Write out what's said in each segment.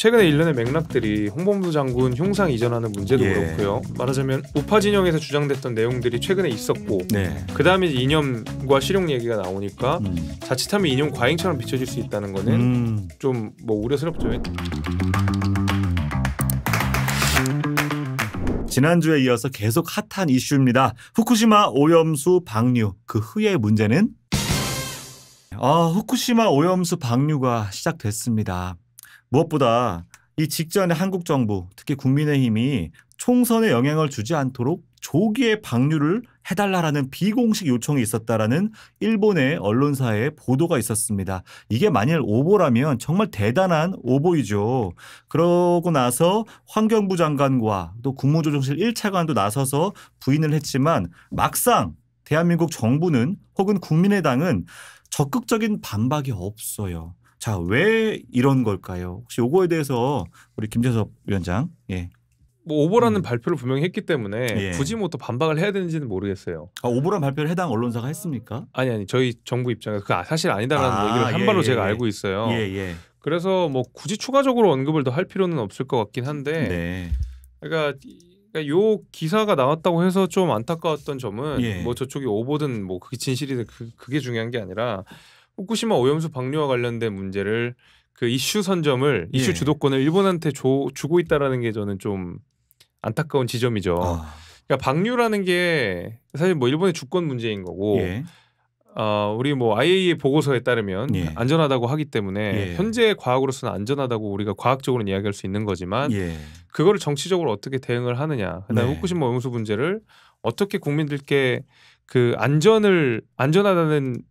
최근에 일련의 맥락들이 홍범도 장군 흉상 이전하는 문제도 그렇고요. 말하자면 우파 진영에서 주장됐던 내용들이 최근에 있었고 그 다음에 이념과 실용 얘기가 나오니까 자칫하면 이념 과잉처럼 비춰질 수 있다는 거는 좀 뭐 우려스럽죠. 지난주에 이어서 계속 핫한 이슈입니다. 후쿠시마 오염수 방류, 그 후의 문제는? 후쿠시마 오염수 방류가 시작됐습니다. 무엇보다 이 직전에 한국 정부, 특히 국민의힘이 총선에 영향을 주지 않도록 조기에 방류를 해달라라는 비공식 요청이 있었다라는 일본의 언론사의 보도가 있었습니다. 이게 만일 오보라면 정말 대단한 오보이죠. 그러고 나서 환경부 장관과 또 국무조정실 1차관도 나서서 부인을 했지만 막상 대한민국 정부는 혹은 국민의당은 적극적인 반박이 없어요. 자, 왜 이런 걸까요? 혹시 요거에 대해서 우리 김재섭 위원장. 뭐 오보라는 발표를 분명히 했기 때문에 굳이 뭐 또 반박을 해야 되는지는 모르겠어요. 오보란 발표를 해당 언론사가 했습니까? 아니 저희 정부 입장에서 그 사실 아니다라는 얘기를 한 바로 제가 알고 있어요. 그래서 뭐 굳이 추가적으로 언급을 더 할 필요는 없을 것 같긴 한데 그러니까 요 기사가 나왔다고 해서 좀 안타까웠던 점은 뭐 저쪽이 오보든 뭐 그게 진실이든 그게 중요한 게 아니라 후쿠시마 오염수 방류와 관련된 문제를 그 이슈 선점을 이슈 주도권을 일본한테 주고 있다라는 게 저는 좀 안타까운 지점이죠. 그러니까 방류라는 게 사실 뭐 일본의 주권 문제인 거고 우리 뭐 IAEA 보고서에 따르면 안전하다고 하기 때문에 현재 과학으로서는 안전하다고 우리가 과학적으로는 이야기할 수 있는 거지만 그거를 정치적으로 어떻게 대응을 하느냐. 그다음에 후쿠시마 오염수 문제를 어떻게 국민들께 그 안전하다는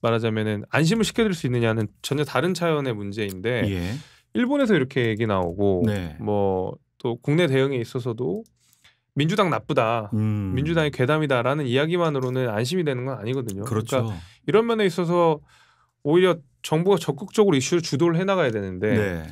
말하자면은 안심을 시켜줄 수 있느냐는 전혀 다른 차원의 문제인데 일본에서 이렇게 얘기 나오고 뭐 또 국내 대응에 있어서도 민주당 나쁘다, 민주당이 괴담이다라는 이야기만으로는 안심이 되는 건 아니거든요. 그렇죠. 그러니까 이런 면에 있어서 오히려 정부가 적극적으로 이슈를 주도를 해나가야 되는데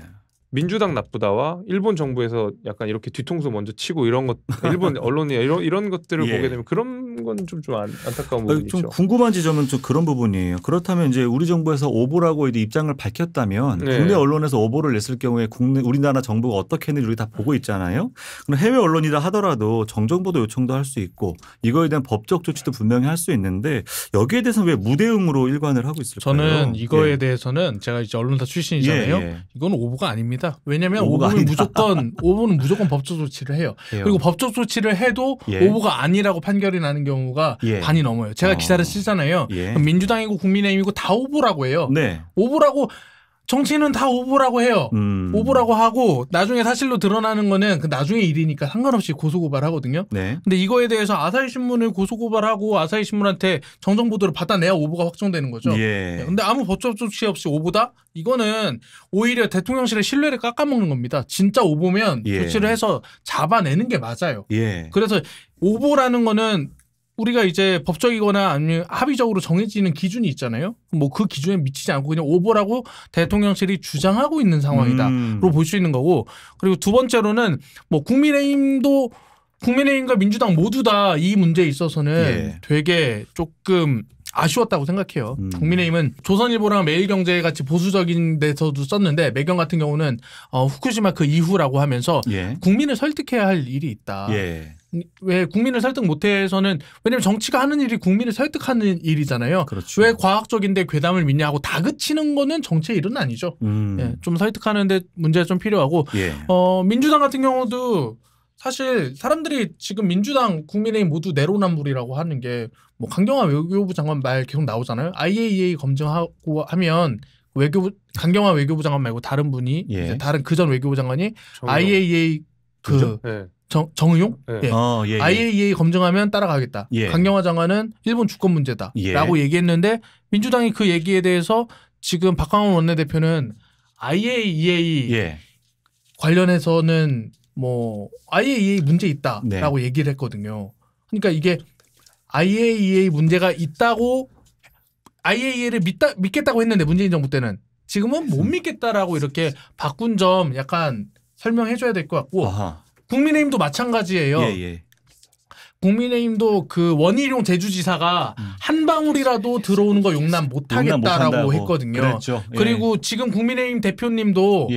민주당 나쁘다와 일본 정부에서 약간 이렇게 뒤통수 먼저 치고 이런 것, 일본 언론이 이런 것들을 보게 되면 그런 건 좀 안타까운 부분이 있죠. 좀 궁금한 지점은 좀 그런 부분이에요. 그렇다면 이제 우리 정부에서 오보라고 이제 입장을 밝혔다면 국내 언론에서 오보를 냈을 경우에 우리나라 정부가 어떻게 했는지 우리 다 보고 있잖아요. 그럼 해외 언론이라 하더라도 정정보도 요청도 할 수 있고 이거에 대한 법적 조치도 분명히 할 수 있는데 여기에 대해서는 왜 무대응으로 일관을 하고 있을까요? 저는 이거에 대해서는 제가 이제 언론사 출신이잖아요. 이건 오보가 아닙니다. 왜냐하면 오보는 무조건 법적 조치를 해요. 그리고 법적 조치를 해도 오보가 아니라고 판결이 나는 경우가 반이 넘어요. 제가 기사를 쓰잖아요. 민주당이고 국민의힘이고 다 오보라고 해요. 오보라고 정치인은 다 오보라고 해요. 오보라고 하고 나중에 사실로 드러나는 거는 그 나중에 일이니까 상관없이 고소고발하거든요. 근데 이거에 대해서 아사히신문을 고소고발하고 아사히신문한테 정정보도를 받아내야 오보가 확정되는 거죠. 근데 아무 법적 조치 없이 오보다? 이거는 오히려 대통령실의 신뢰를 깎아먹는 겁니다. 진짜 오보면 조치를 해서 잡아내는 게 맞아요. 그래서 오보라는 거는 우리가 이제 법적이거나 아니면 합의적으로 정해지는 기준이 있잖아요. 뭐 그 기준에 미치지 않고 그냥 오보라고 대통령실이 주장하고 있는 상황이다로 볼 수 있는 거고, 그리고 두 번째로는 뭐 국민의힘과 민주당 모두 다 이 문제에 있어서는 되게 조금 아쉬웠다고 생각해요. 국민의힘은 조선일보랑 매일경제 같이 보수적인 데서도 썼는데 매경 같은 경우는 후쿠시마 그 이후라고 하면서 국민을 설득해야 할 일이 있다. 왜 국민을 설득 못해서는, 왜냐면 정치가 하는 일이 국민을 설득하는 일이잖아요. 왜 과학적인데 괴담을 믿냐고 다그치는 거는 정치의 일은 아니죠. 좀 설득하는데 문제가 좀 필요하고 민주당 같은 경우도 사실 사람들이 지금 민주당, 국민의힘 모두 내로남불이라고 하는 게 뭐 강경화 외교부 장관 말 계속 나오잖아요. IAEA 검증하고 하면 강경화 외교부 장관 말고 다른 분이 다른 그전 외교부 장관이 IAEA 정의용? IAEA 검증하면 따라가겠다. 강경화 장관은 일본 주권 문제다라고 얘기했는데 민주당이 그 얘기에 대해서 지금 박광원 원내대표는 IAEA 관련해서는 뭐 IAEA 문제 있다라고 얘기를 했거든요. 그러니까 이게 IAEA 문제가 있다고 IAEA를 믿겠다고 했는데 문재인 정부 때는 지금은 못 믿겠다라고 이렇게 바꾼 점 약간 설명해 줘야 될 것 같고 국민의힘도 마찬가지예요. 국민의힘도 그 원희룡 제주지사가 한 방울이라도 들어오는 거 용납 못하겠다라고 했거든요. 그리고 지금 국민의힘 대표님도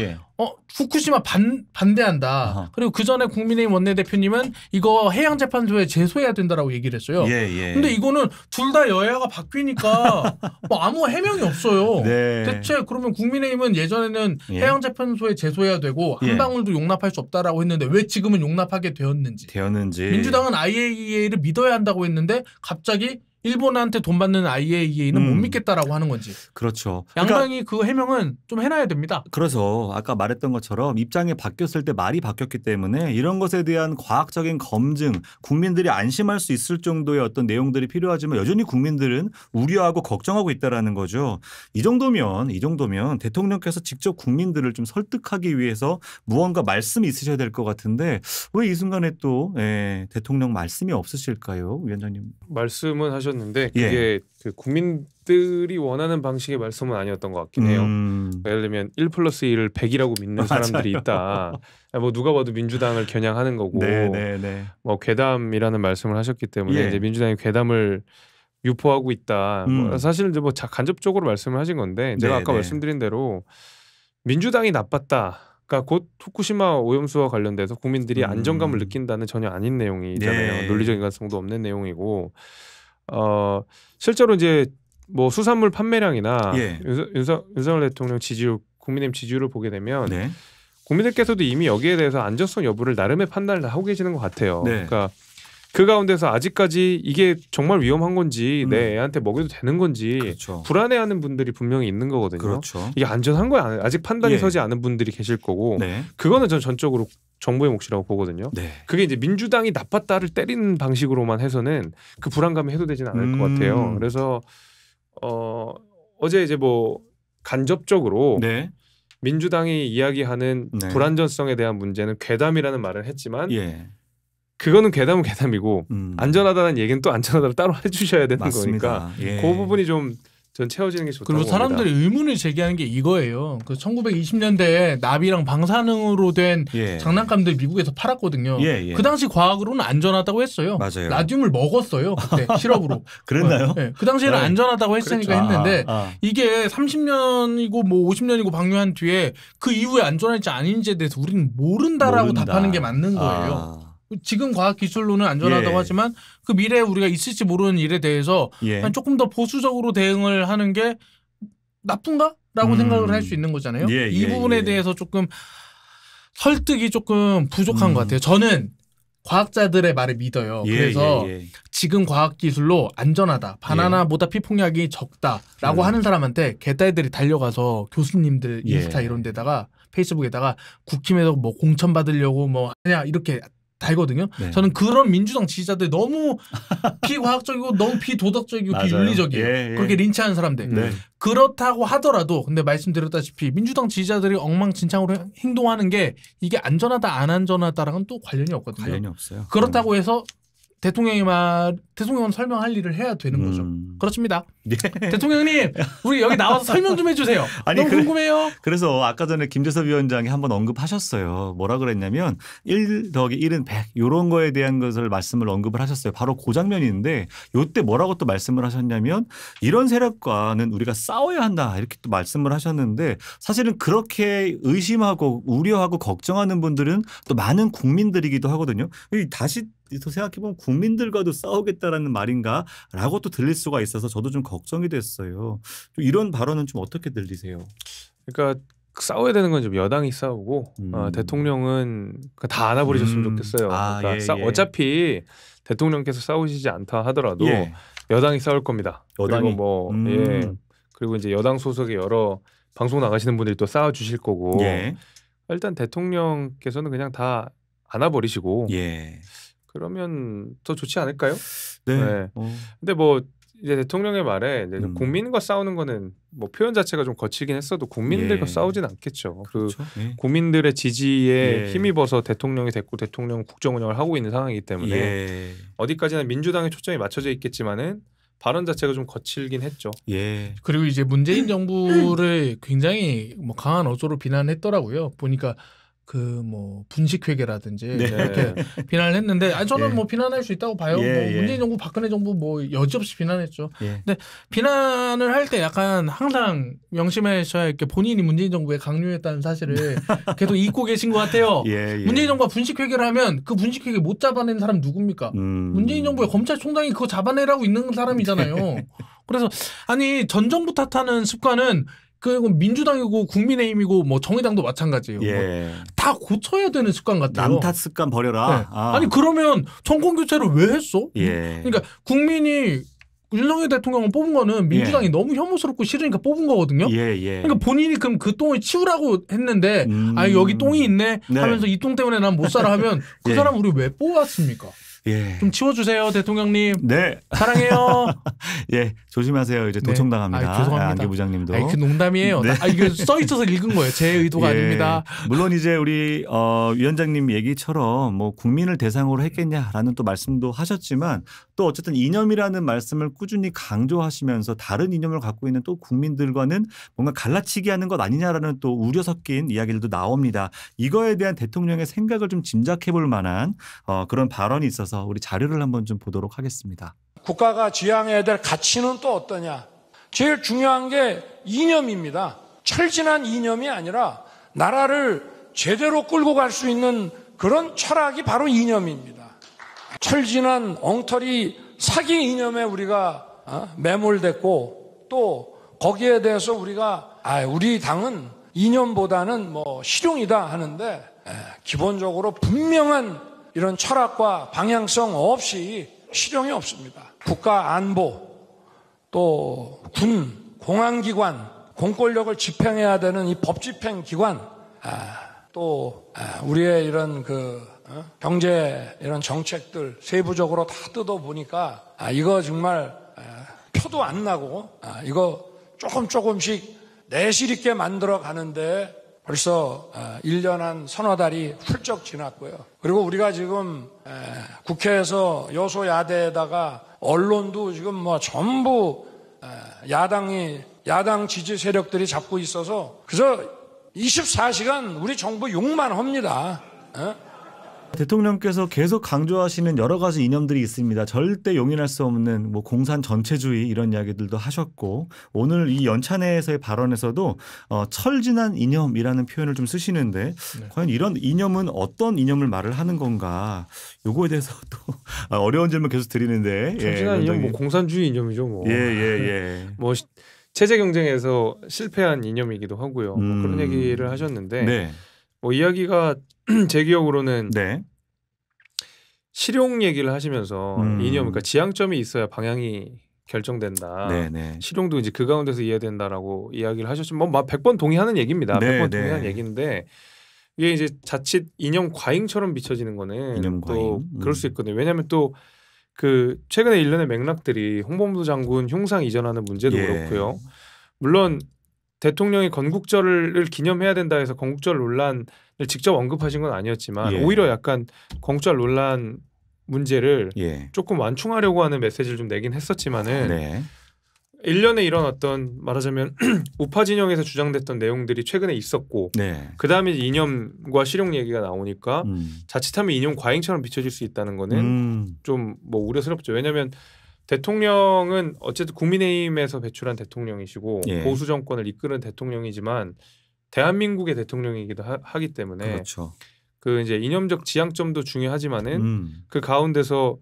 후쿠시마 반대한다. 아하. 그리고 그 전에 국민의힘 원내대표님은 이거 해양재판소에 제소해야 된다라고 얘기를 했어요. 예. 근데 이거는 둘 다 여야가 바뀌니까 뭐 아무 해명이 없어요. 네. 대체 그러면 국민의힘은 예전에는 예. 해양재판소에 제소해야 되고 한 예. 방울도 용납할 수 없다라고 했는데 왜 지금은 용납하게 되었는지. 민주당은 IAEA를 믿어야 한다고 했는데 갑자기 일본한테 돈 받는 IAEA는 못 믿겠다라고 하는 건지. 그렇죠. 양당이 그 해명은 좀 해놔야 됩니다. 그래서 아까 말했던 것처럼 입장이 바뀌었을 때 말이 바뀌었기 때문에 이런 것에 대한 과학적인 검증, 국민들이 안심할 수 있을 정도의 어떤 내용들이 필요하지만 여전히 국민들은 우려하고 걱정하고 있다라는 거죠. 이 정도면 대통령께서 직접 국민들을 좀 설득하기 위해서 무언가 말씀이 있으셔야 될 것 같은데 왜 이 순간에 또 대통령 말씀이 없으실까요, 위원장님? 말씀은 하셨는데 그게 그 국민들이 원하는 방식의 말씀은 아니었던 것 같긴 해요. 예를 들면 1+1을 100이라고 믿는 사람들이 있다. 뭐 누가 봐도 민주당을 겨냥하는 거고 뭐 괴담이라는 말씀을 하셨기 때문에 이제 민주당이 괴담을 유포하고 있다. 뭐 사실 이제 뭐 간접적으로 말씀을 하신 건데 제가 아까 말씀드린 대로 민주당이 나빴다. 그러니까 곧 후쿠시마 오염수와 관련돼서 국민들이 안정감을 느낀다는 전혀 아닌 내용이잖아요. 논리적인 가능성도 없는 내용이고 실제로 이제 뭐 수산물 판매량이나 윤석열 대통령 지지율, 국민의힘 지지율을 보게 되면 국민들께서도 이미 여기에 대해서 안전성 여부를 나름의 판단을 다 하고 계시는 것 같아요. 그러니까 그 가운데서 아직까지 이게 정말 위험한 건지 내 애한테 먹여도 되는 건지 불안해하는 분들이 분명히 있는 거거든요. 이게 안전한 거야 아직 판단이 서지 않은 분들이 계실 거고 그거는 전 전적으로 정부의 몫이라고 보거든요. 그게 이제 민주당이 나빴다를 때리는 방식으로만 해서는 그 불안감이 해소되지는 않을 것 같아요. 그래서 어제 이제 뭐 간접적으로 민주당이 이야기하는 불안전성에 대한 문제는 괴담이라는 말을 했지만 그거는 괴담은 괴담이고 안전하다는 얘기는 또 안전하다를 따로 해주셔야 되는 거니까 그 부분이 좀 전 채워지는 게 좋다고 그리고 사람들이 봅니다. 의문을 제기하는 게 이거예요. 그 1920년대에 나비랑 방사능으로 된 장난감들 미국에서 팔았거든요. 그 당시 과학으로는 안전하다고 했어요. 맞아요. 라듐을 먹었어요. 그때 실험으로. 그랬나요? 그 당시에는 안전하다고 했으니까 했는데 이게 30년이고 뭐 50년이고 방류한 뒤에 그 이후에 안전할지 아닌지에 대해서 우리는 모른다라고 답하는 게 맞는 거예요. 지금 과학 기술로는 안전하다고 하지만 그 미래에 우리가 있을지 모르는 일에 대해서 조금 더 보수적으로 대응을 하는 게 나쁜가라고 생각을 할 수 있는 거잖아요. 이 부분에 대해서 조금 설득이 조금 부족한 것 같아요. 저는 과학자들의 말을 믿어요. 그래서 지금 과학 기술로 안전하다. 바나나보다 피폭력이 적다라고 하는 사람한테 개딸들이 달려가서 교수님들 인스타 이런 데다가 페이스북에다가 국힘에서 뭐 공천 받으려고 뭐 하냐 이렇게 달거든요. 저는 그런 민주당 지지자들 너무 비과학적이고 너무 비도덕적이고 비윤리적이에요. 그렇게 린치하는 사람들. 그렇다고 하더라도 근데 말씀드렸다시피 민주당 지지자들이 엉망진창으로 행동하는 게 이게 안전하다 안 안전하다랑은 또 관련이 없거든요. 관련이 없어요. 그렇다고 해서 대통령은 설명할 일을 해야 되는 거죠. 그렇습니다. 대통령님, 우리 여기 나와서 설명 좀 해주세요. 너무 궁금해요. 그래서 아까 전에 김재섭 위원장이 한번 언급하셨어요. 뭐라 그랬냐면 1+1은 100 이런 거에 대한 것을 말씀을 언급을 하셨어요. 바로 그 장면인데 이때 뭐라고 또 말씀을 하셨냐면 이런 세력과는 우리가 싸워야 한다 이렇게 또 말씀을 하셨는데 사실은 그렇게 의심하고 우려하고 걱정하는 분들은 또 많은 국민들이기도 하거든요. 다시 또 생각해보면 국민들과도 싸우겠다라는 말인가라고 또 들릴 수가 있어서 저도 좀 걱정이 됐어요. 좀 이런 발언은 좀 어떻게 들리세요? 그러니까 싸워야 되는 건 좀 여당이 싸우고 대통령은 다 안아버리셨으면 좋겠어요. 그러니까 어차피 대통령께서 싸우시지 않다 하더라도 여당이 싸울 겁니다. 그리고 그리고 이제 여당 소속의 여러 방송 나가시는 분들이 또 싸워주실 거고 일단 대통령께서는 그냥 다 안아버리시고 그러면 더 좋지 않을까요? 근데 뭐 이제 대통령의 말에 이제 국민과 싸우는 거는 뭐 표현 자체가 좀 거칠긴 했어도 국민들과 싸우진 않겠죠. 그렇죠. 국민들의 지지에 힘입어서 대통령이 됐고 대통령 국정 운영을 하고 있는 상황이기 때문에 어디까지나 민주당의 초점이 맞춰져 있겠지만은 발언 자체가 좀 거칠긴 했죠. 그리고 이제 문재인 정부를 굉장히 뭐 강한 어조로 비난했더라고요. 보니까 그 뭐 분식회계라든지 이렇게 비난을 했는데 저는 뭐 비난할 수 있다고 봐요. 뭐 문재인 정부, 박근혜 정부 뭐 여지없이 비난했죠. 근데 비난을 할 때 약간 항상 명심하셔야 할 게 본인이 문재인 정부에 강요했다는 사실을 계속 잊고 계신 것 같아요. 문재인 정부가 분식회계를 하면 그 분식회계 못 잡아낸 사람 누굽니까? 문재인 정부의 검찰총장이 그거 잡아내라고 있는 사람이잖아요. 그래서 아니 전 정부 탓하는 습관은 그 민주당이고 국민의힘이고 뭐 정의당도 마찬가지예요. 뭐 다 고쳐야 되는 습관 같아요. 남탓 습관 버려라. 아니 그러면 정권 교체를 왜 했어? 그러니까 국민이 윤석열 대통령을 뽑은 거는 민주당이 너무 혐오스럽고 싫으니까 뽑은 거거든요. 그러니까 본인이 그럼 그 똥을 치우라고 했는데 아 여기 똥이 있네 하면서 이 똥 때문에 난 못 살아 하면 그 사람 우리 왜 뽑았습니까? 좀 치워주세요, 대통령님. 네. 사랑해요. 조심하세요. 이제 도청당합니다. 죄송합니다. 안개 부장님도. 그 농담이에요. 이게 써 있어서 읽은 거예요. 제 의도가 아닙니다. 물론 이제 우리 위원장님 얘기처럼 뭐 국민을 대상으로 했겠냐라는 또 말씀도 하셨지만 또 어쨌든 이념이라는 말씀을 꾸준히 강조하시면서 다른 이념을 갖고 있는 또 국민들과는 뭔가 갈라치기 하는 것 아니냐라는 또 우려 섞인 이야기들도 나옵니다. 이거에 대한 대통령의 생각을 좀 짐작해 볼 만한 그런 발언이 있어서 우리 자료를 한번 좀 보도록 하겠습니다. 국가가 지향해야 될 가치는 또 어떠냐? 제일 중요한 게 이념입니다. 철진한 이념이 아니라 나라를 제대로 끌고 갈 수 있는 그런 철학이 바로 이념입니다. 철진한 엉터리 사기 이념에 우리가 매몰됐고 또 거기에 대해서 우리가 우리 당은 이념보다는 뭐 실용이다 하는데 기본적으로 분명한 이런 철학과 방향성 없이 실용이 없습니다. 국가 안보, 또 군, 공안기관, 공권력을 집행해야 되는 이 법집행기관, 또 우리의 이런 경제 이런 정책들 세부적으로 다 뜯어보니까 이거 정말 표도 안 나고 이거 조금씩 내실 있게 만들어 가는데 벌써 1년 한 서너 달이 훌쩍 지났고요. 그리고 우리가 지금 국회에서 여소야대에다가 언론도 지금 뭐 전부 야당 지지 세력들이 잡고 있어서 그저 24시간 우리 정부 욕만 합니다. 대통령께서 계속 강조하시는 여러 가지 이념들이 있습니다. 절대 용인할 수 없는 뭐 공산 전체주의 이런 이야기들도 하셨고 오늘 이 연찬회에서의 발언에서도 철진한 이념이라는 표현을 좀 쓰시는데 과연 이런 이념은 어떤 이념을 말을 하는 건가? 요거에 대해서 또 어려운 질문 계속 드리는데 철진한 이념 뭐 공산주의 이념이죠 뭐. 뭐 체제 경쟁에서 실패한 이념이기도 하고요. 뭐 그런 얘기를 하셨는데 뭐 이야기가 제 기억으로는 실용 얘기를 하시면서 이념, 그러니까 지향점이 있어야 방향이 결정된다. 실용도 이제 그 가운데서 이해된다라고 이야기를 하셨지만 뭐 100번 동의하는 얘기입니다. 100번 동의하는 얘기인데 이게 이제 자칫 이념 과잉처럼 비춰지는 거는 또 그럴 수 있거든요. 왜냐하면 또 그 최근에 일련의 맥락들이 홍범도 장군 흉상 이전하는 문제도 그렇고요. 물론 대통령이 건국절을 기념해야 된다 해서 건국절 논란을 직접 언급하신 건 아니었지만 오히려 약간 건국절 논란 문제를 조금 완충하려고 하는 메시지를 좀 내긴 했었지만은 일련의 이런 어떤 말하자면 우파 진영에서 주장됐던 내용들이 최근에 있었고 그 다음에 이념과 실용 얘기가 나오니까 자칫하면 이념 과잉처럼 비춰질 수 있다는 거는 좀 뭐 우려스럽죠. 왜냐하면 대통령은 어쨌든 국민의힘에서 배출한 대통령이시고 보수 정권을 이끄는 대통령이지만 대한민국의 대통령이기도 하기 때문에 그 이제 이념적 지향점도 중요하지만은 그 가운데서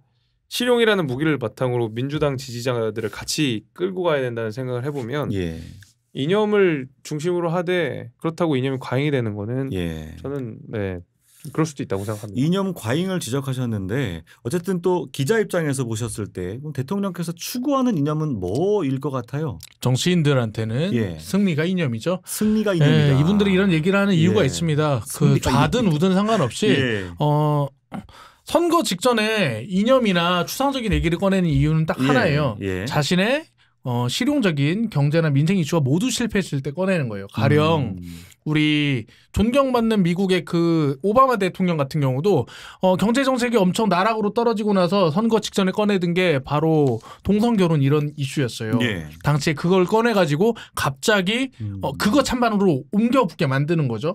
실용이라는 무기를 바탕으로 민주당 지지자들을 같이 끌고 가야 된다는 생각을 해보면 이념을 중심으로 하되 그렇다고 이념이 과잉이 되는 거는 저는 그럴 수도 있다고 생각합니다. 이념 과잉을 지적하셨는데 어쨌든 또 기자 입장에서 보셨을 때 대통령께서 추구하는 이념은 뭐일 것 같아요? 정치인들한테는 승리가 이념이죠. 승리가 이념이다. 이분들이 이런 얘기를 하는 이유가 있습니다. 그 좌든 우든 상관없이 선거 직전에 이념이나 추상적인 얘기를 꺼내는 이유는 딱 하나예요. 자신의 실용적인 경제나 민생 이슈가 모두 실패했을 때 꺼내는 거예요. 가령 우리 존경받는 미국의 그 오바마 대통령 같은 경우도 경제 정책이 엄청 나락으로 떨어지고 나서 선거 직전에 꺼내든 게 바로 동성 결혼 이런 이슈였어요. 예. 당시에 그걸 꺼내가지고 갑자기 그거 찬반으로 옮겨붙게 만드는 거죠.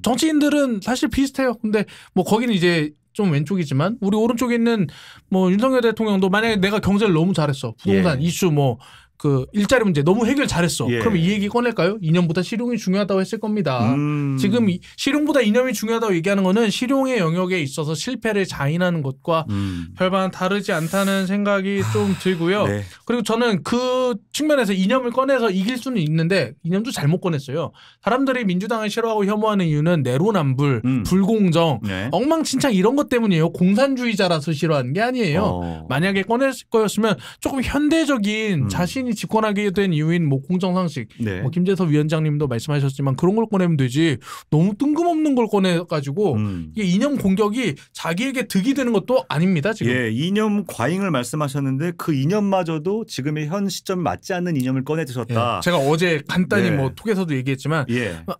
정치인들은 사실 비슷해요. 근데 뭐 거기는 이제 좀 왼쪽이지만 우리 오른쪽에 있는 뭐 윤석열 대통령도 만약에 내가 경제를 너무 잘했어. 부동산 예. 이슈 뭐 그 일자리 문제 너무 해결 잘했어. 예. 그럼 이 얘기 꺼낼까요? 이념보다 실용이 중요하다고 했을 겁니다. 지금 실용보다 이념이 중요하다고 얘기하는 거는 실용의 영역에 있어서 실패를 자인하는 것과 별반 다르지 않다는 생각이 좀 들고요. 네. 그리고 저는 그 측면에서 이념을 꺼내서 이길 수는 있는데 이념도 잘못 꺼냈어요. 사람들이 민주당을 싫어하고 혐오하는 이유는 내로남불, 불공정, 네. 엉망진창 이런 것 때문이에요. 공산주의자라서 싫어하는 게 아니에요. 만약에 꺼낼 거였으면 조금 현대적인 자신이 집권하게 된 이유인 뭐 공정상식, 네. 뭐 김재섭 위원장님도 말씀하셨지만 그런 걸 꺼내면 되지. 너무 뜬금없는 걸 꺼내가지고 이게 이념 공격이 자기에게 득이 되는 것도 아닙니다. 지금. 예, 이념 과잉을 말씀하셨는데 그 이념마저도 지금의 현 시점에 맞지 않는 이념을 꺼내드셨다. 예, 제가 어제 간단히 뭐 톡에서도 얘기했지만, 그러니까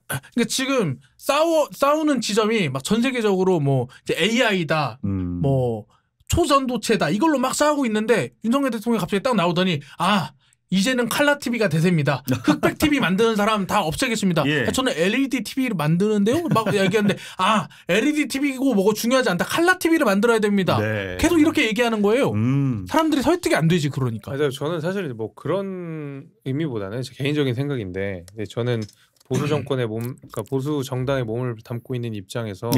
지금 싸우는 지점이 막 전 세계적으로 뭐 이제 AI다, 뭐 초전도체다 이걸로 막 싸우고 있는데 윤석열 대통령이 갑자기 딱 나오더니 이제는 칼라 TV가 대세입니다. 흑백 TV 만드는 사람 다 없애겠습니다. 예. 저는 LED TV를 만드는데요. 막 얘기하는데 LED TV고 뭐고 중요하지 않다. 칼라 TV를 만들어야 됩니다. 네. 계속 이렇게 얘기하는 거예요. 사람들이 설득이 안 되지 그러니까. 맞아요. 저는 사실 뭐 그런 의미보다는 제 개인적인 생각인데 저는 보수 정권의 그러니까 보수 정당의 몸을 담고 있는 입장에서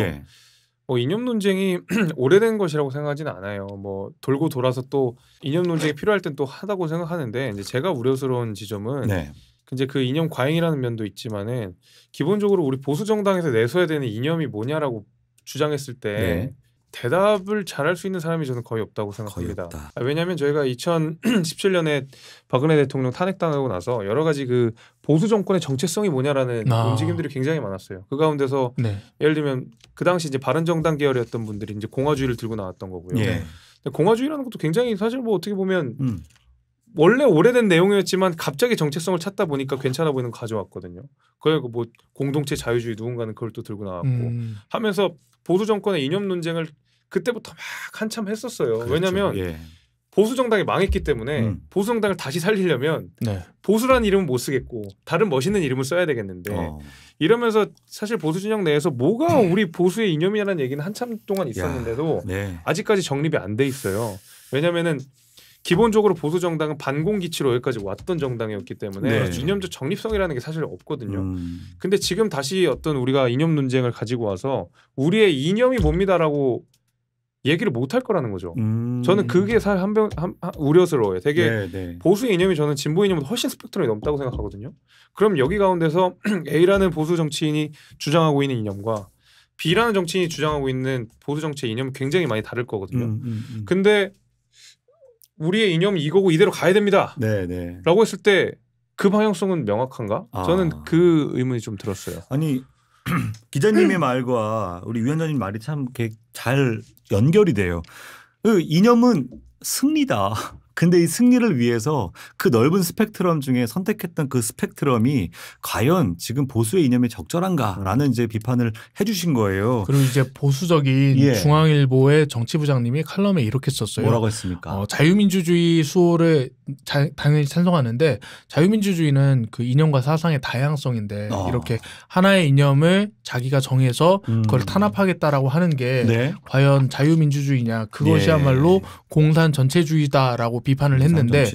뭐 이념 논쟁이 오래된 것이라고 생각하지는 않아요. 뭐 돌고 돌아서 또 이념 논쟁이 필요할 땐 또 하다고 생각하는데 이제 제가 우려스러운 지점은 이제 그 이념 과잉이라는 면도 있지만은 기본적으로 우리 보수 정당에서 내서야 되는 이념이 뭐냐라고 주장했을 때 대답을 잘할 수 있는 사람이 저는 거의 없다고 생각합니다. 왜냐하면 저희가 2017년에 박근혜 대통령 탄핵당하고 나서 여러 가지 그 보수 정권의 정체성이 뭐냐라는 움직임들이 굉장히 많았어요. 그 가운데서 예를 들면 그 당시 이제 바른정당 계열이었던 분들이 이제 공화주의를 들고 나왔던 거고요. 공화주의라는 것도 굉장히 사실 뭐 어떻게 보면 원래 오래된 내용이었지만 갑자기 정체성을 찾다 보니까 괜찮아 보이는 거 가져왔거든요. 그리고 뭐 공동체 자유주의 누군가는 그걸 또 들고 나왔고 하면서 보수 정권의 이념 논쟁을 그때부터 막 한참 했었어요. 그렇죠. 왜냐하면 보수 정당이 망했기 때문에 보수 정당을 다시 살리려면 보수라는 이름은 못 쓰겠고 다른 멋있는 이름을 써야 되겠는데 이러면서 사실 보수 진영 내에서 뭐가 우리 보수의 이념이라는 얘기는 한참 동안 있었는데도 아직까지 정립이 안 돼 있어요. 왜냐하면은 기본적으로 보수 정당은 반공기치로 여기까지 왔던 정당이었기 때문에 이념적 정립성이라는 게 사실 없거든요. 근데 지금 다시 어떤 우리가 이념 논쟁을 가지고 와서 우리의 이념이 뭡니다라고 얘기를 못할 거라는 거죠. 저는 그게 사실 우려스러워요. 되게 보수의 이념이 저는 진보 이념보다 훨씬 스펙트럼이 넘다고 생각하거든요. 그럼 여기 가운데서 A라는 보수 정치인이 주장하고 있는 이념과 B라는 정치인이 주장하고 있는 보수 정치의 이념은 굉장히 많이 다를 거거든요. 근데 우리의 이념이 이거고 이대로 가야 됩니다. 라고 했을 때 그 방향성은 명확한가? 저는 그 의문이 좀 들었어요. 아니 기자님의 말과 우리 위원장님 말이 참 잘 연결이 돼요. 그 이념은 승리다. 근데 이 승리를 위해서 그 넓은 스펙트럼 중에 선택했던 그 스펙트럼이 과연 지금 보수의 이념에 적절한가라는 이제 비판을 해주신 거예요. 그리고 이제 보수적인 중앙일보의 정치부장님이 칼럼에 이렇게 썼어요. 뭐라고 했습니까? 자유민주주의 수호를 당연히 찬성하는데 자유민주주의는 그 이념과 사상의 다양성인데 이렇게 하나의 이념을 자기가 정해서 그걸 탄압하겠다라고 하는 게 과연 자유민주주의냐 그것이야말로 공산 전체주의다라고 비판을 했는데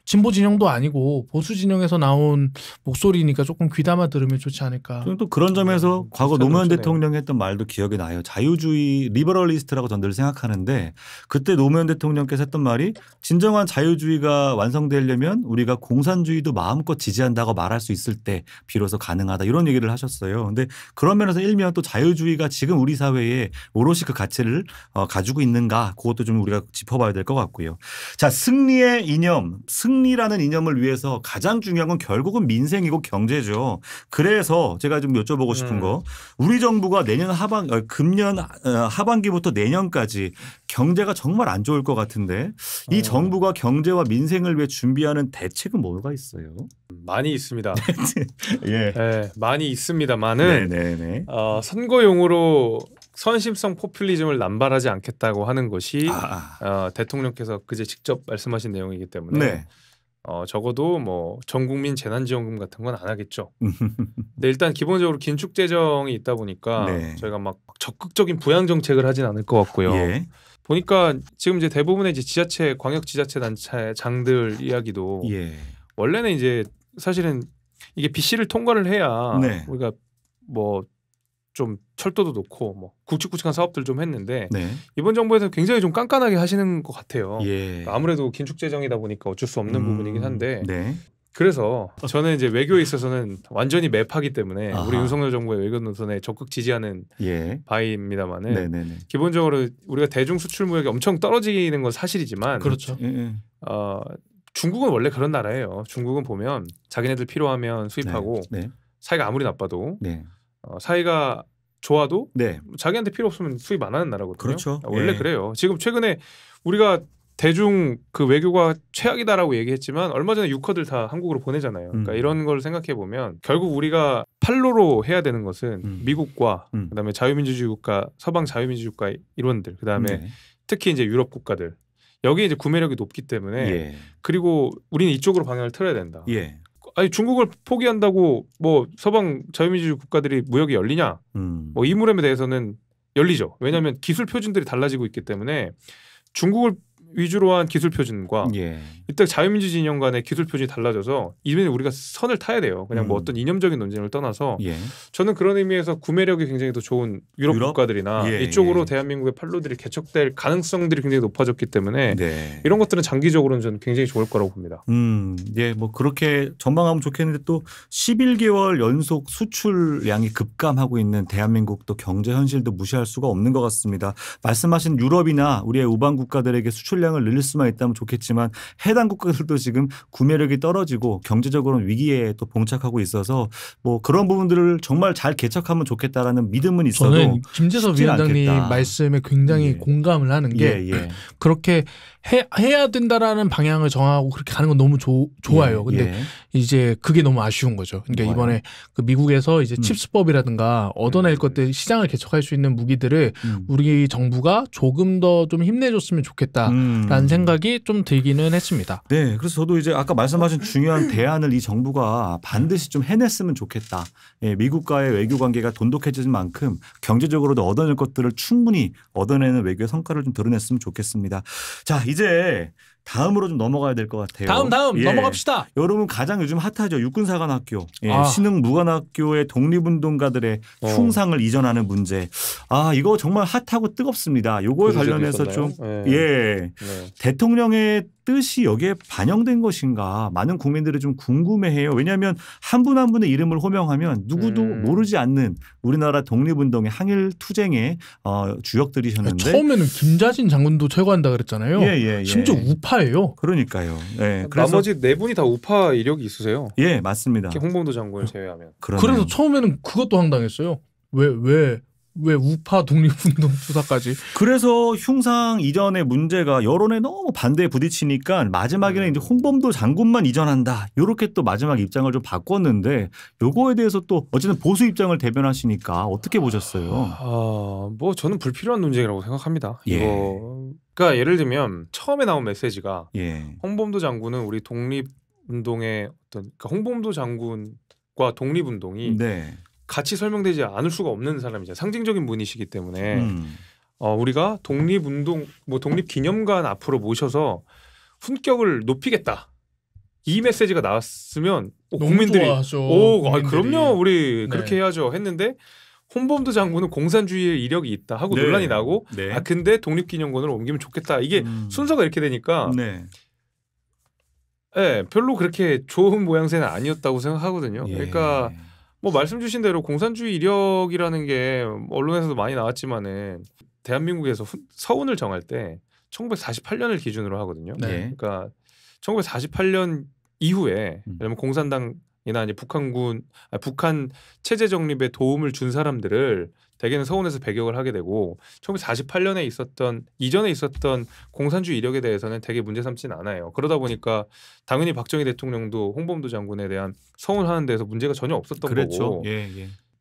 진보 진영도 아니고 보수 진영에서 나온 목소리니까 조금 귀담아 들으면 좋지 않을까. 또 그런 점에서 과거 노무현 대통령이 했던 말도 기억이 나요. 자유주의 리버럴리스트라고 전 늘 생각하는데 그때 노무현 대통령께서 했던 말이 진정한 자유주의가 완성되려면 우리가 공산주의도 마음껏 지지한다고 말할 수 있을 때 비로소 가능하다 이런 얘기를 하셨어요. 그런데 그런 면에서 일면 또 자유주의가 지금 우리 사회에 오롯이 그 가치를 가지고 있는가 그것도 좀 우리가 짚어봐야 될 것 같고요. 자, 승리의 이념, 승리의 승리라는 이념을 위해서 가장 중요한 건 결국은 민생이고 경제죠. 그래서 제가 좀 여쭤보고 싶은 거, 우리 정부가 금년 하반기부터 내년까지 경제가 정말 안 좋을 것 같은데 이 정부가 경제와 민생을 위해 준비하는 대책은 뭐가 있어요? 많이 있습니다. 예. 네, 많이 있습니다만은 선거용으로 선심성 포퓰리즘을 남발하지 않겠다고 하는 것이 대통령께서 그제 직접 말씀하신 내용이기 때문에 적어도 뭐 전국민 재난지원금 같은 건 안 하겠죠. 근데 일단 기본적으로 긴축 재정이 있다 보니까 저희가 막 적극적인 부양 정책을 하진 않을 것 같고요. 보니까 지금 이제 대부분의 이제 지자체, 광역 지자체 단체장들 이야기도 원래는 이제 사실은 이게 BC를 통과를 해야 우리가 뭐 좀 철도도 놓고 뭐 굵직굵직한 사업들 좀 했는데 이번 정부에서 굉장히 좀 깐깐하게 하시는 것 같아요. 그러니까 아무래도 긴축 재정이다 보니까 어쩔 바이긴 부분이긴 한데 그래서 저는 이제 외교에 있어서는 완전히 매파기 때문에 우리 윤석열 정부의 외교 노선에 적극 지지하는 바입니다만은 기본적으로 우리가 대중 수출 무역이 엄청 떨어지는 건 사실이지만 그렇죠. 중국은 원래 그런 나라예요. 중국은 보면 자기네들 필요하면 수입하고 사이가 아무리 나빠도 사이가 좋아도 자기한테 필요 없으면 수입 안 하는 나라거든요. 그렇죠. 원래 그래요. 지금 최근에 우리가 대중 그 외교가 최악이다라고 얘기했지만 얼마 전에 유커들 다 한국으로 보내잖아요. 그러니까 이런 걸 생각해 보면 결국 우리가 팔로로 해야 되는 것은 미국과 그다음에 자유민주주의 국가, 서방 자유민주주의 국가 일원들, 그다음에 특히 이제 유럽 국가들 여기 이제 구매력이 높기 때문에 그리고 우리는 이쪽으로 방향을 틀어야 된다. 아니 중국을 포기한다고 뭐 서방 자유민주주의 국가들이 무역이 열리냐? 뭐 이 물음에 대해서는 열리죠. 왜냐하면 기술 표준들이 달라지고 있기 때문에 중국을 위주로 한 기술 표준과 이때 자유민주 진영 간의 기술 표준이 달라져서 이번에 우리가 선을 타야 돼요. 그냥 뭐 어떤 이념적인 논쟁을 떠나서 저는 그런 의미에서 구매력이 굉장히 더 좋은 유럽 국가들이나 이쪽으로 대한민국의 판로들이 개척될 가능성들이 굉장히 높아졌기 때문에 이런 것들은 장기적으로는 저는 굉장히 좋을 거라고 봅니다. 뭐 그렇게 전망하면 좋겠는데 또 11개월 연속 수출량이 급감하고 있는 대한민국도 경제 현실도 무시할 수가 없는 것 같습니다. 말씀하신 유럽이나 우리의 우방 국가들에게 수출 량을 늘릴 수만 있다면 좋겠지만 해당 국가들도 지금 구매력이 떨어지고 경제적으로는 위기에 또 봉착하고 있어서 뭐 그런 부분들을 정말 잘 개척하면 좋겠다라는 믿음은 있어도 저는 김재섭 위원장님 말씀에 굉장히 공감을 하는 게 그렇게 해야 된다라는 방향을 정하고 그렇게 가는 건 너무 좋아요. 근데 이제 그게 너무 아쉬운 거죠. 그러니까 이번에 그 미국에서 이제 칩스법이라든가 얻어낼 것들 시장을 개척할 수 있는 무기들을 우리 정부가 조금 더 좀 힘내줬으면 좋겠다라는 생각이 좀 들기는 했습니다. 네, 그래서 저도 이제 아까 말씀하신 중요한 대안을 이 정부가 반드시 좀 해냈으면 좋겠다. 미국과의 외교 관계가 돈독해진 만큼 경제적으로도 얻어낼 것들을 충분히 얻어내는 외교의 성과를 좀 드러냈으면 좋겠습니다. 자, 이제 다음으로 좀 넘어가야 될 것 같아요. 다음 넘어갑시다. 여러분 가장 요즘 핫하죠. 육군사관학교, 신흥무관학교의 독립운동가들의 흉상을 이전하는 문제. 이거 정말 핫하고 뜨겁습니다. 요거에 관련해서 좀 대통령의 뜻이 여기에 반영된 것인가 많은 국민들이 좀 궁금해해요. 왜냐하면 한 분 한 분의 이름을 호명하면 누구도 모르지 않는 우리나라 독립운동의 항일 투쟁의 주역들이셨는데 처음에는 김자진 장군도 최고한다 그랬잖아요. 심지어 우파예요. 그러니까요. 나머지 네 분이 다 우파 이력이 있으세요. 예, 맞습니다. 홍범도 장군을 제외하면. 그래서 처음에는 그것도 황당했어요. 왜 우파 독립운동 투사까지? 그래서 흉상 이전의 문제가 여론에 너무 반대에 부딪히니까 마지막에는 이제 홍범도 장군만 이전한다. 이렇게 또 마지막 입장을 좀 바꿨는데 요거에 대해서 또 어쨌든 보수 입장을 대변하시니까 어떻게 보셨어요? 뭐 저는 불필요한 논쟁이라고 생각합니다. 그러니까 예를 들면 처음에 나온 메시지가 홍범도 장군은 우리 독립운동의 그러니까 홍범도 장군과 독립운동이 같이 설명되지 않을 수가 없는 사람이죠. 상징적인 분이시기 때문에 우리가 독립운동, 뭐 독립기념관 앞으로 모셔서 훈격을 높이겠다. 이 메시지가 나왔으면 국민들이 그럼요, 우리 그렇게 해야죠 했는데 홍범도 장군은 공산주의의 이력이 있다 하고 논란이 나고 근데 독립기념관으로 옮기면 좋겠다. 이게 순서가 이렇게 되니까 별로 그렇게 좋은 모양새는 아니었다고 생각하거든요. 그러니까 뭐 말씀 주신 대로 공산주의 이력이라는 게 언론에서도 많이 나왔지만은 대한민국에서 서운을 정할 때 1948년을 기준으로 하거든요. 그러니까 1948년 이후에 왜냐면 공산당이나 이제 북한 체제 정립에 도움을 준 사람들을 대개는 서울에서 배격을 하게 되고 1948년에 이전에 있었던 공산주의 이력에 대해서는 되게 문제 삼지는 않아요. 그러다 보니까 당연히 박정희 대통령도 홍범도 장군에 대한 서운하는 데서 문제가 전혀 없었던 거고.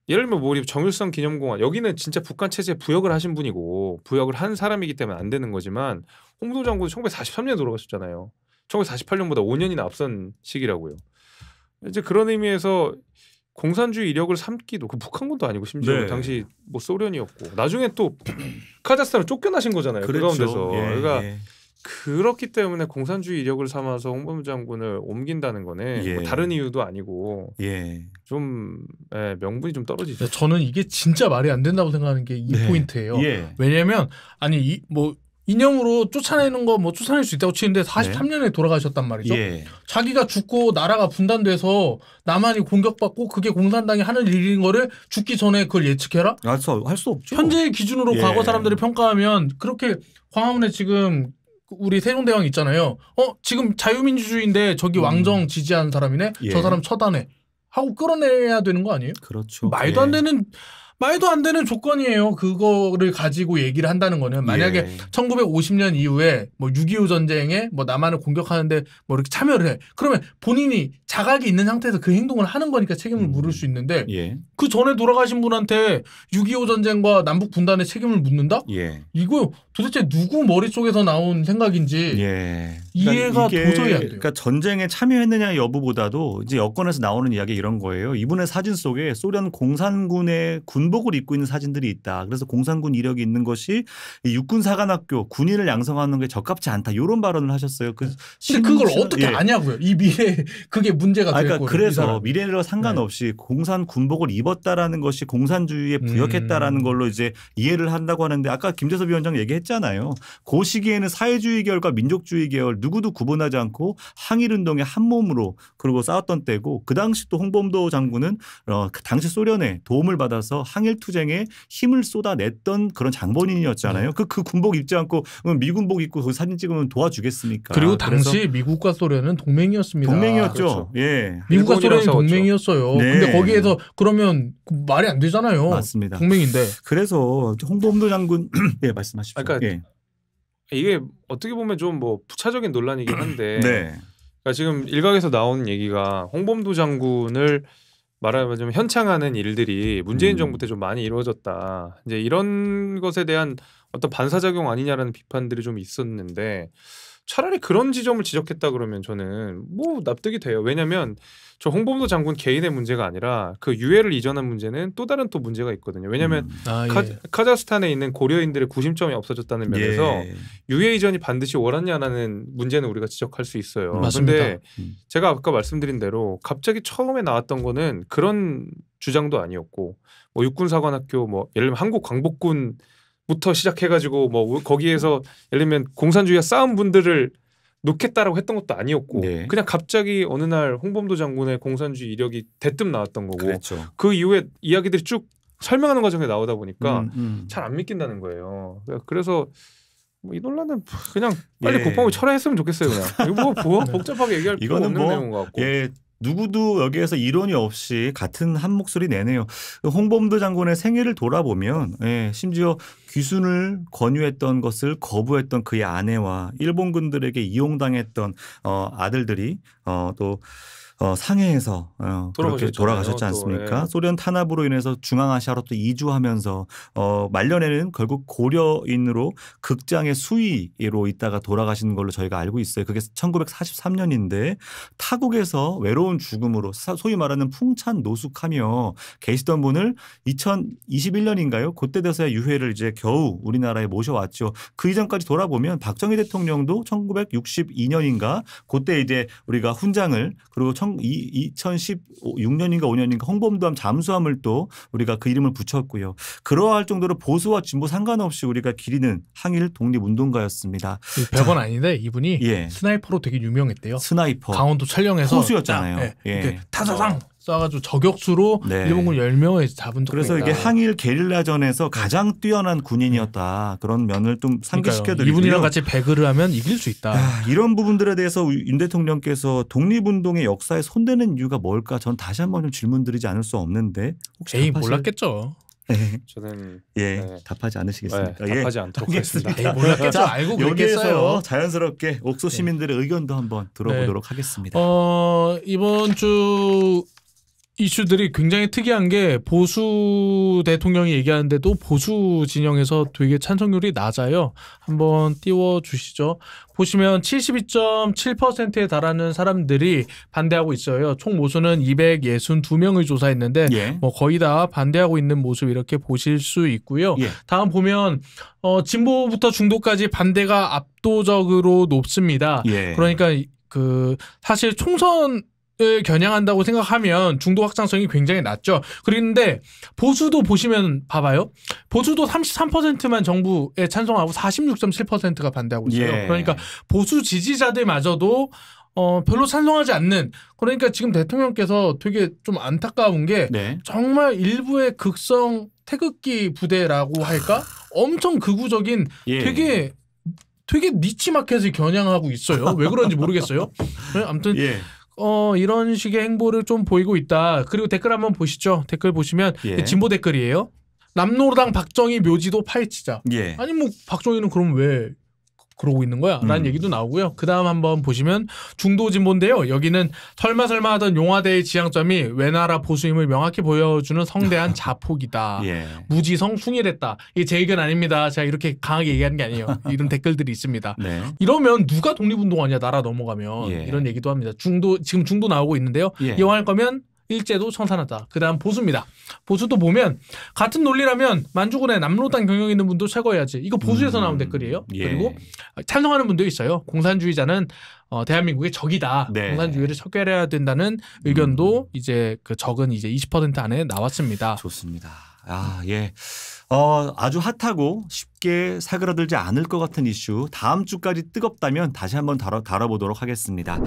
예를 들면 우리 정일성 기념공원 여기는 진짜 북한 체제에 부역을 하신 분이고 부역을 한 사람이기 때문에 안 되는 거지만 홍범도 장군은 1943년에 돌아가셨잖아요. 1948년보다 5년이나 앞선 시기라고요. 이제 그런 의미에서 공산주의 이력을 삼기도 그 북한군도 아니고 심지어 당시 뭐 소련이었고 나중에 또 카자흐스탄으로 쫓겨나신 거잖아요. 그 가운데서. 그러니까 그렇기 때문에 공산주의 이력을 삼아서 홍범도 장군을 옮긴다는 거는 뭐 다른 이유도 아니고 좀 명분이 좀 떨어지죠. 저는 이게 진짜 말이 안 된다고 생각하는 게 이 포인트예요. 왜냐면 아니 뭐 인형으로 쫓아내는 거 뭐 쫓아낼 수 있다고 치는데 43년에 돌아가셨단 말이죠. 자기가 죽고 나라가 분단돼서 남한이 공격받고 그게 공산당이 하는 일인 거를 죽기 전에 그걸 예측해라? 할 수 없죠. 현재의 기준으로 과거 사람들을 평가하면 그렇게 광화문에 지금 우리 세종대왕 있잖아요. 지금 자유민주주의인데 저기 왕정 지지하는 사람이네. 저 사람 처단해. 하고 끌어내야 되는 거 아니에요? 그렇죠. 말도 안 되는 조건이에요. 그거를 가지고 얘기를 한다는 거는 만약에 1950년 이후에 뭐 6.25 전쟁에 뭐 남한을 공격하는데 뭐 이렇게 참여를 해. 그러면 본인이 자각이 있는 상태에서 그 행동을 하는 거니까 책임을 물을 수 있는데 그 전에 돌아가신 분한테 6.25 전쟁과 남북 분단의 책임을 묻는다? 이거 도대체 누구 머릿속에서 나온 생각인지 이해가 도저히 안 돼요. 그러니까 전쟁에 참여했느냐 여부보다도 이제 여권에서 나오는 이야기 이런 거예요. 이분의 사진 속에 소련 공산군의 군복을 입고 있는 사진들이 있다. 그래서 공산군 이력이 있는 것이 육군사관학교 군인을 양성하는 게 적합지 않다. 이런 발언을 하셨어요. 근데 그걸 어떻게 아냐고요. 이 미래 그게 문제가 될 거예요. 그래서 미래로 상관없이 공산 군복을 입었다라는 것이 공산주의에 부역했다라는 걸로 이제 이해를 한다고 하는데 아까 김재섭 위원장 얘기했잖아요. 그 시기에는 사회주의 계열과 민족주의 계열 누구도 구분하지 않고 항일운동에 한 몸으로 그리고 싸웠던 때고 그 당시 또 홍범도 장군은 그 당시 소련에 도움을 받아서 항일투쟁에 힘을 쏟아냈던 그런 장본인이었잖아요. 그 군복 입지 않고 미군복 입고 그 사진 찍으면 도와주겠습니까? 그리고 당시 미국과 소련은 동맹이었습니다. 동맹이었죠. 그렇죠. 미국과 소련이 동맹이었어요. 근데 거기에서 그러면 말이 안 되잖아요. 맞습니다. 동맹인데. 그래서 홍범도 장군 말씀하십시오. 그러니까 이게 어떻게 보면 좀 뭐 부차적인 논란이긴 한데 그러니까 지금 일각에서 나오는 얘기가 홍범도 장군을 말하자면 현창하는 일들이 문재인 정부 때 좀 많이 이루어졌다. 이제 이런 것에 대한 어떤 반사작용 아니냐라는 비판들이 좀 있었는데 차라리 그런 지점을 지적했다 그러면 저는 뭐 납득이 돼요. 왜냐하면 저 홍범도 장군 개인의 문제가 아니라 그 유해를 이전한 문제는 또 다른 또 문제가 있거든요. 왜냐하면 카자흐스탄에 있는 고려인들의 구심점이 없어졌다는 면에서 유해 이전이 반드시 옳았냐 하는 문제는 우리가 지적할 수 있어요. 그런데 제가 아까 말씀드린 대로 갑자기 처음에 나왔던 거는 그런 주장도 아니었고 뭐 육군사관학교 뭐 예를 들면 한국광복군 부터 시작해가지고 뭐 거기에서 예를 들면 공산주의와 싸운 분들을 놓겠다라고 했던 것도 아니었고 그냥 갑자기 어느 날 홍범도 장군의 공산주의 이력이 대뜸 나왔던 거고 그 이후에 이야기들이 쭉 설명하는 과정에 나오다 보니까 잘 안 믿긴다는 거예요. 그래서 뭐 이 논란은 그냥 빨리 국방부 철회했으면 좋겠어요. 그냥 이거 뭐 복잡하게 얘기할 필요 없는 내용 것 같고. 누구도 여기에서 이론이 없이 같은 한 목소리 내네요. 홍범도 장군의 생애를 돌아보면 심지어 귀순을 권유했던 것을 거부했던 그의 아내와 일본군들에게 이용당했던 아들들이 또 상해에서 그렇게 돌아가셨지 않습니까? 소련 탄압으로 인해서 중앙아시아로 또 이주하면서 말년에는 결국 고려인으로 극장의 수위로 있다가 돌아가시는 걸로 저희가 알고 있어요. 그게 1943년인데 타국에서 외로운 죽음으로 소위 말하는 풍찬 노숙하며 계시던 분을 2021년인가요? 그때 돼서야 유해를 이제 겨우 우리나라에 모셔왔죠. 그 이전까지 돌아보면 박정희 대통령도 1962년인가 그때 이제 우리가 훈장을 그리고 2016년인가 5년인가 홍범도함 잠수함을 또 우리가 그 이름을 붙였고요. 그러할 정도로 보수와 진보 상관없이 우리가 기리는 항일 독립운동가였습니다. 별건 아닌데 이분이 스나이퍼로 되게 유명했대요. 스나이퍼. 강원도 촬영에서 호수였잖아요. 타사상 쏴가지고 저격수로 네. 일본군 10명을 잡은 적도 그래서 있다. 이게 항일 게릴라전에서 가장 뛰어난 군인이었다. 그런 면을 좀 상기시켜드리고요. 이분이랑 같이 배그를 하면 이길 수 있다. 이런 부분들에 대해서 윤 대통령께서 독립운동의 역사에 손대는 이유가 뭘까? 전 다시 한번 좀 질문드리지 않을 수 없는데 혹시 몰랐겠죠. 네. 저는 답하지 않으시겠습니까? 답하지 않도록 하겠습니다. 몰랐겠죠. 알고 그랬겠어요. 여기에서 자연스럽게 옥소 시민들의 의견도 한번 들어보도록 하겠습니다. 이번 주 이슈들이 굉장히 특이한 게 보수 대통령이 얘기하는데도 보수 진영에서 되게 찬성률이 낮아요. 한번 띄워주시죠. 보시면 72.7%에 달하는 사람들이 반대하고 있어요. 총 모수는 262명을 조사했는데 뭐 거의 다 반대하고 있는 모습 이렇게 보실 수 있고요. 다음 보면 진보부터 중도까지 반대가 압도적으로 높습니다. 그러니까 사실 총선 겨냥한다고 생각하면 중도 확장성이 굉장히 낮죠. 그런데 보수도 보시면 봐봐요. 보수도 33%만 정부에 찬성하고 46.7%가 반대하고 있어요. 그러니까 보수 지지자들마저도 별로 찬성하지 않는, 그러니까 지금 대통령께서 되게 좀 안타까운 게 정말 일부의 극성 태극기 부대라고 할까? 엄청 극우적인 되게 니치 마켓을 겨냥하고 있어요. 왜 그런지 모르겠어요. 아무튼 이런 식의 행보를 좀 보이고 있다. 그리고 댓글 한번 보시죠. 댓글 보시면 진보 댓글이에요. 남노당 박정희 묘지도 파헤치자. 아니 뭐 박정희는 그럼 왜 그러고 있는 거야? 라는 얘기도 나오고요. 그 다음 한번 보시면 중도 진보인데요. 여기는 설마 하던 용화대의 지향점이 외나라 보수임을 명확히 보여주는 성대한 자폭이다. 무지성 숭일했다. 이게 제 의견 아닙니다. 제가 이렇게 강하게 얘기하는 게 아니에요. 이런 댓글들이 있습니다. 이러면 누가 독립운동하냐, 나라 넘어가면. 이런 얘기도 합니다. 지금 중도 나오고 있는데요. 이용할 거면 일제도 청산하다. 그 다음 보수입니다. 보수도 보면 같은 논리라면 만주군의 남로당 경영 있는 분도 철거해야지. 이거 보수에서 나온 댓글이에요. 그리고 찬성하는 분도 있어요. 공산주의자는 대한민국의 적이다. 공산주의를 척결해야 된다는 의견도 이제 그 적은 이제 20% 안에 나왔습니다. 좋습니다. 아주 핫하고 쉽게 사그라들지 않을 것 같은 이슈, 다음 주까지 뜨겁다면 다시 한번 다뤄보도록 하겠습니다.